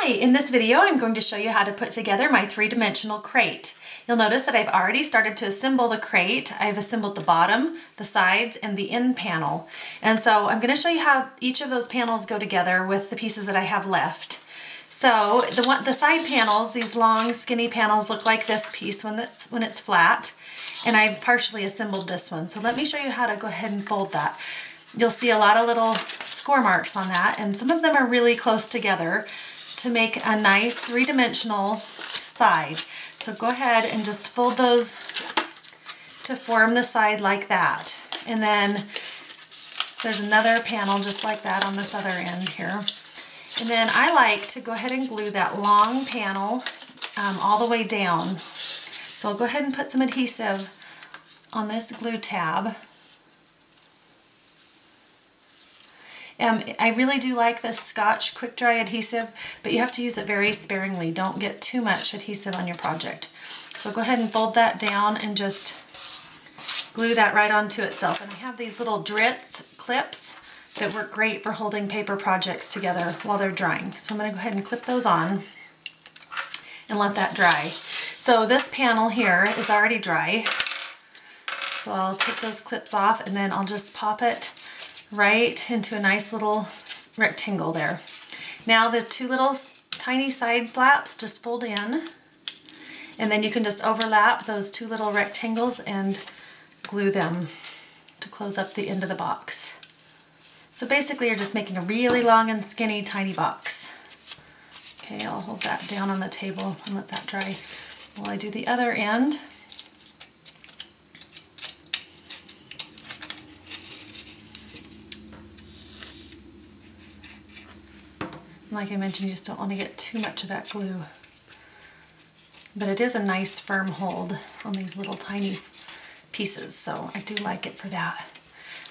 Hi, in this video I'm going to show you how to put together my three-dimensional crate. You'll notice that I've already started to assemble the crate. I've assembled the bottom, the sides, and the end panel. And so I'm going to show you how each of those panels go together with the pieces that I have left. So the side panels, these long skinny panels, look like this piece when it's flat. And I've partially assembled this one. So let me show you how to go ahead and fold that. You'll see a lot of little score marks on that, and some of them are really close together to make a nice three-dimensional side. So go ahead and just fold those to form the side like that. And then there's another panel just like that on this other end here. And then I like to go ahead and glue that long panel all the way down. So I'll go ahead and put some adhesive on this glue tab. I really do like this Scotch quick dry adhesive, but you have to use it very sparingly. Don't get too much adhesive on your project. So go ahead and fold that down and just glue that right onto itself. And I have these little Dritz clips that work great for holding paper projects together while they're drying. So I'm going to go ahead and clip those on and let that dry. So this panel here is already dry. So I'll take those clips off and then I'll just pop it right into a nice little rectangle there. Now the two little tiny side flaps just fold in, and then you can just overlap those two little rectangles and glue them to close up the end of the box. So basically you're just making a really long and skinny tiny box. Okay, I'll hold that down on the table and let that dry while I do the other end. Like I mentioned, you just don't want to get too much of that glue. But it is a nice firm hold on these little tiny pieces, so I do like it for that.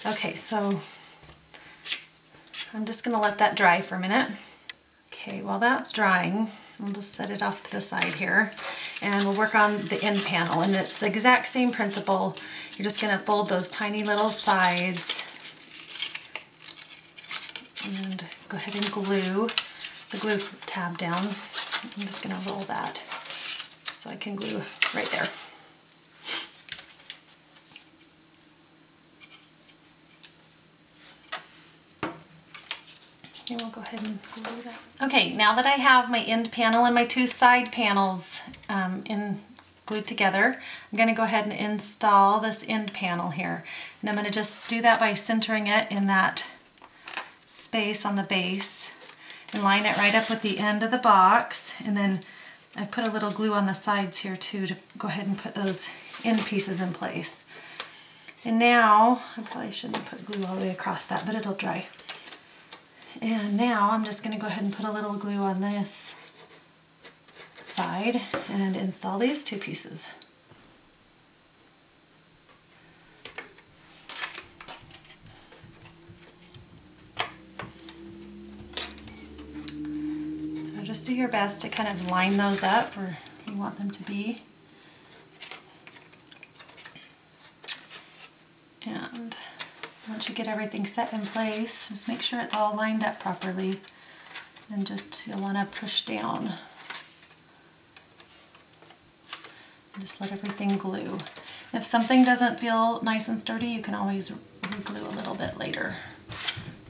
Okay, so I'm just going to let that dry for a minute. Okay, while that's drying, I'll just set it off to the side here, and we'll work on the end panel. And it's the exact same principle. You're just going to fold those tiny little sides and go ahead and glue the glue tab down. I'm just going to roll that so I can glue right there. Okay, we'll go ahead and glue that. Okay, now that I have my end panel and my two side panels glued together, I'm going to go ahead and install this end panel here. And I'm going to just do that by centering it in that space on the base and line it right up with the end of the box. And then I put a little glue on the sides here too to go ahead and put those end pieces in place. And now, I probably shouldn't put glue all the way across that, but it'll dry. And now I'm just going to go ahead and put a little glue on this side and install these two pieces. Just do your best to kind of line those up where you want them to be. And once you get everything set in place, just make sure it's all lined up properly. And just, you'll want to push down. And just let everything glue. If something doesn't feel nice and sturdy, you can always re-glue a little bit later.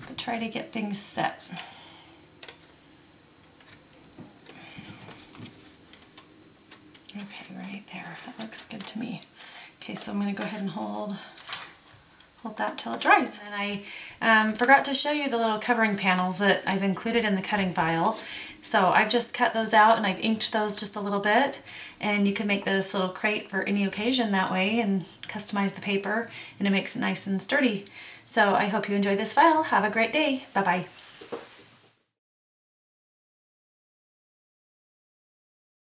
But try to get things set. Okay, right there. That looks good to me. Okay, so I'm going to go ahead and hold that till it dries. And I forgot to show you the little covering panels that I've included in the cutting file. So I've just cut those out and I've inked those just a little bit. And you can make this little crate for any occasion that way and customize the paper, and it makes it nice and sturdy. So I hope you enjoy this file. Have a great day. Bye-bye.